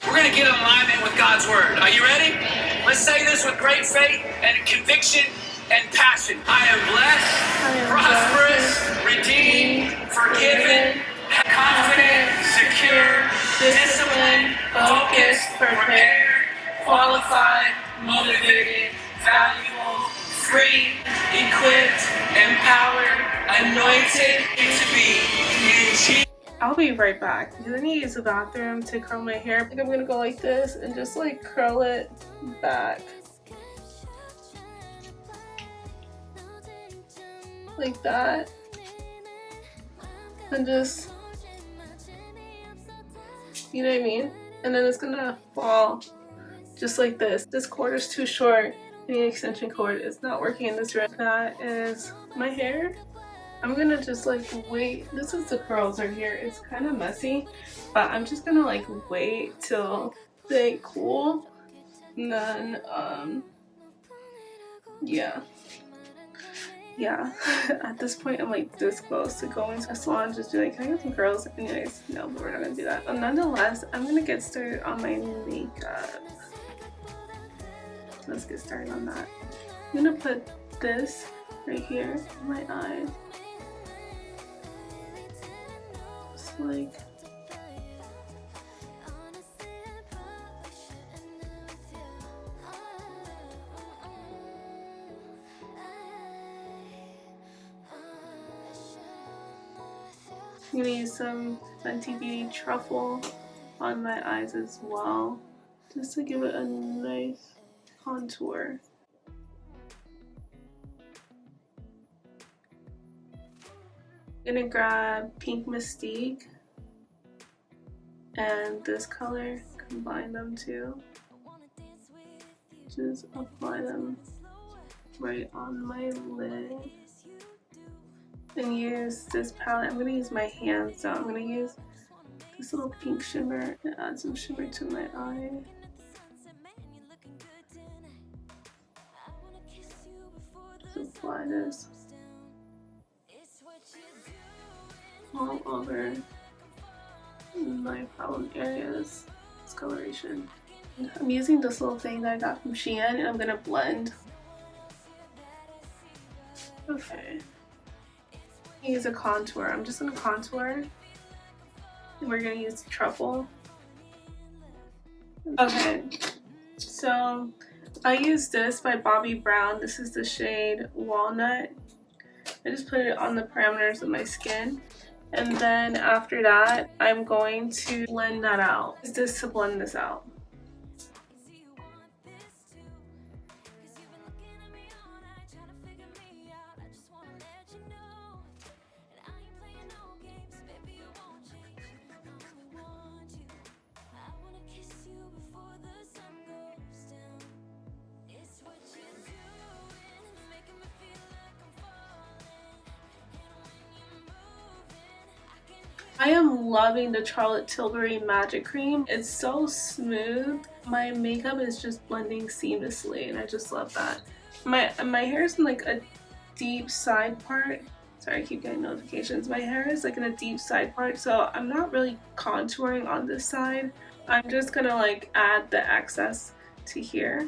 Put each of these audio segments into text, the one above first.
We're going to get in alignment with God's word. Are you ready? Let's say this with great faith and conviction and passion. I am blessed, prosperous, redeemed, forgiven, confident, secure, disciplined, focused, prepared, qualified, motivated, valuable, free, equipped, empowered, anointed to be in Jesus. I'll be right back because I need to use the bathroom to curl my hair. I think I'm gonna go like this and just like curl it back. Like that. And just, you know what I mean? And then it's gonna fall just like this. This cord is too short. I need an extension cord. It's not working in this room. That is my hair. I'm gonna just like wait. This is the curls right here. It's kind of messy, but I'm just gonna like wait till they cool, and then yeah. At this point I'm like this close to going to a salon, just be like, can I get some curls? Anyways, no, but we're not gonna do that. But nonetheless, I'm gonna get started on my makeup. Let's get started on that. I'm gonna put this right here in my eye. Like I'm gonna use some Fenty Beauty Truffle on my eyes as well, just to give it a nice contour. I'm gonna grab Pink Mystique and this color, combine them two. Just apply them right on my lid. And use this palette. I'm gonna use my hands, so I'm gonna use this little pink shimmer and add some shimmer to my eye. Just apply this all over my problem areas, discoloration. I'm using this little thing that I got from Shein and I'm gonna blend. Okay. Use a contour. I'm just gonna contour. And we're gonna use truffle. Okay. So I use this by Bobbi Brown. This is the shade Walnut. I just put it on the parameters of my skin. And then after that, I'm going to blend that out. Use this to blend this out. I am loving the Charlotte Tilbury Magic Cream. It's so smooth. My makeup is just blending seamlessly and I just love that. My hair is in like a deep side part. Sorry, I keep getting notifications. My hair is like in a deep side part, so I'm not really contouring on this side. I'm just gonna like add the excess to here.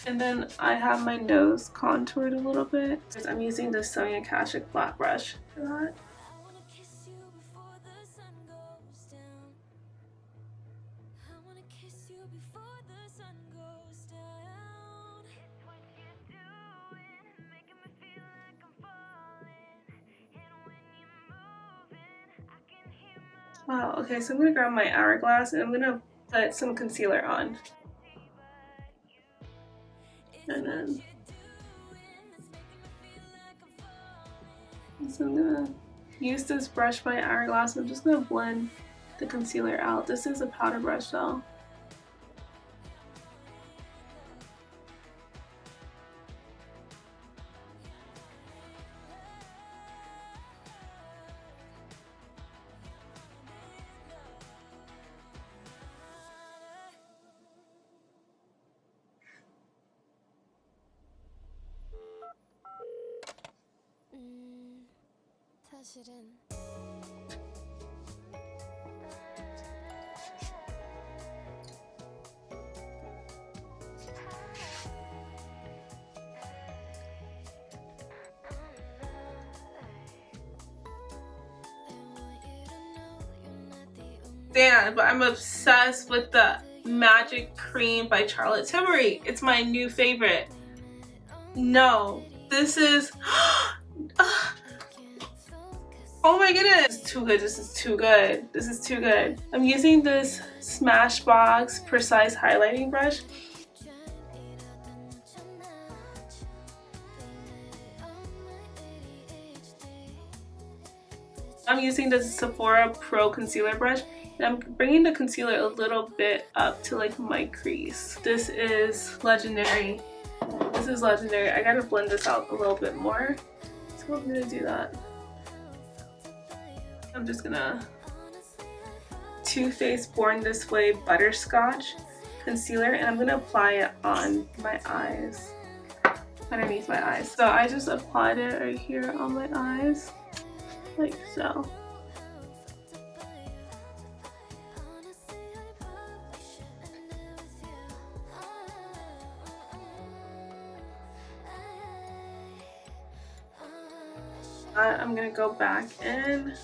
And then I have my nose contoured a little bit. I'm using the Sonia Kashuk flat brush for that. Wow, okay, so I'm gonna grab my Hourglass and I'm gonna put some concealer on. And then so I'm gonna use this brush by Hourglass. I'm just gonna blend the concealer out. This is a powder brush though. Damn, but I'm obsessed with the Magic Cream by Charlotte Tilbury. It's my new favorite. No, this is oh my goodness, this is too good. This is too good. This is too good. I'm using this Smashbox Precise Highlighting Brush. I'm using this Sephora Pro Concealer Brush. And I'm bringing the concealer a little bit up to like my crease. This is legendary. This is legendary. I gotta blend this out a little bit more. So I'm gonna do that. I'm just gonna Too Faced Born This Way Butterscotch concealer and I'm gonna apply it on my eyes, underneath my eyes. So I just applied it right here on my eyes, like so. I'm gonna go back in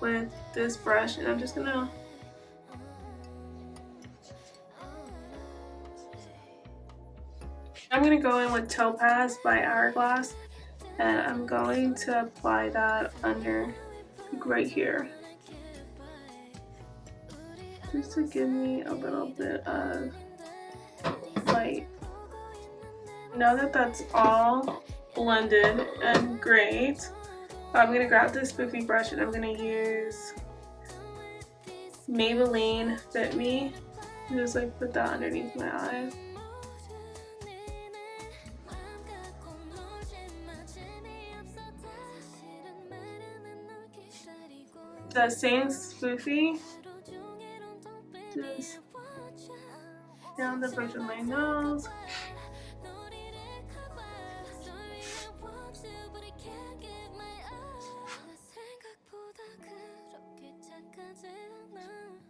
with this brush and I'm just gonna go in with Topaz by Hourglass and I'm going to apply that under right here just to give me a little bit of light. Now that that's all blended and great, I'm going to grab this poofy brush and I'm going to use Maybelline Fit Me and just like put that underneath my eye. The same spoofy, just down the bridge of my nose.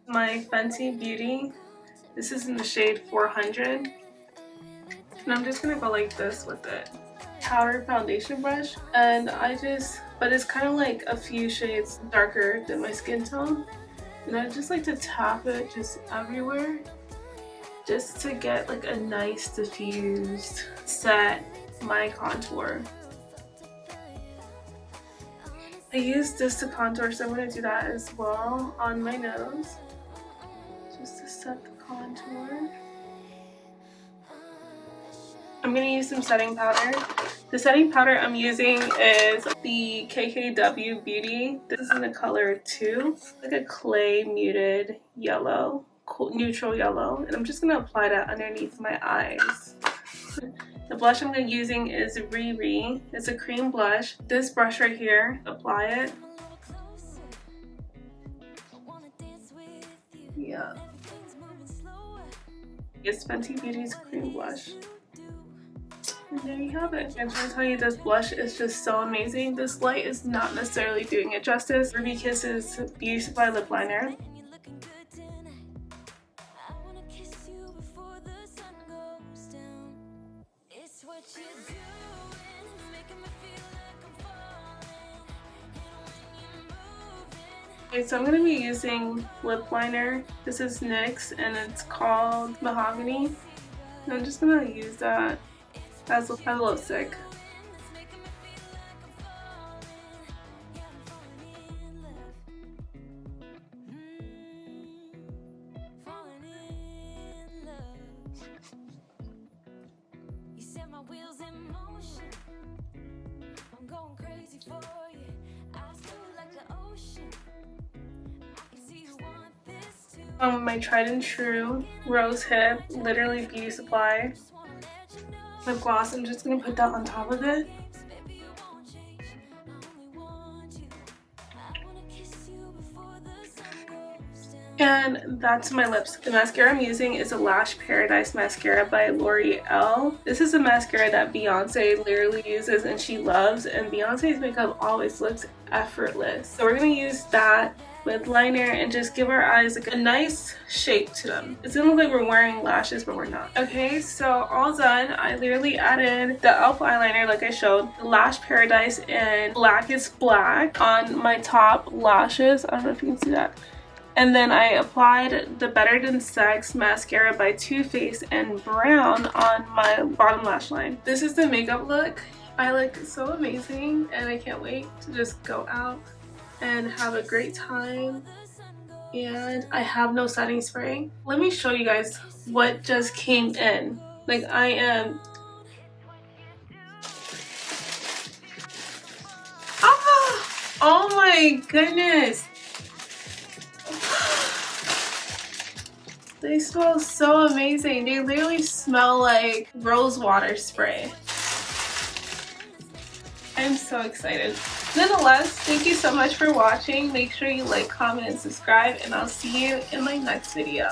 My Fenty Beauty, this is in the shade 400, and I'm just gonna go like this with it. Powder foundation brush, and but it's kind of like a few shades darker than my skin tone, and I just like to tap it just everywhere, just to get like a nice diffused set my contour. I use this to contour, so I'm going to do that as well on my nose, just to set the contour. I'm going to use some setting powder. The setting powder I'm using is the GRWM Beauty. This is in the color 2, like a clay muted yellow, neutral yellow, and I'm just going to apply that underneath my eyes. The blush I'm going to be using is RiRi. It's a cream blush. This brush right here, apply it. Yeah. It's Fenty Beauty's cream blush. And there you have it. I'm trying to tell you, this blush is just so amazing. This light is not necessarily doing it justice. Ruby Kiss's Beauty Supply lip liner. Okay, so I'm going to be using lip liner. This is NYX and it's called Mahogany. And I'm just going to use that as a lipstick. My tried and true rose hip, literally Beauty Supply lip gloss. I'm just gonna put that on top of it. And that's my lips. The mascara I'm using is a Lash Paradise mascara by L'Oreal. This is a mascara that Beyonce literally uses and she loves, and Beyonce's makeup always looks effortless. So we're gonna use that with liner and just give our eyes like a nice shape to them. It's gonna look like we're wearing lashes, but we're not. Okay, so all done. I literally added the e.l.f. eyeliner like I showed, the Lash Paradise in Blackest Black on my top lashes. I don't know if you can see that. And then I applied the Better Than Sex mascara by Too Faced in brown on my bottom lash line. This is the makeup look. I look so amazing and I can't wait to just go out and have a great time. And I have no setting spray. Let me show you guys what just came in. Like, I am... Ah! Oh my goodness! They smell so amazing. They literally smell like rose water spray. I'm so excited. Nonetheless, thank you so much for watching. Make sure you like, comment, and subscribe, and I'll see you in my next video.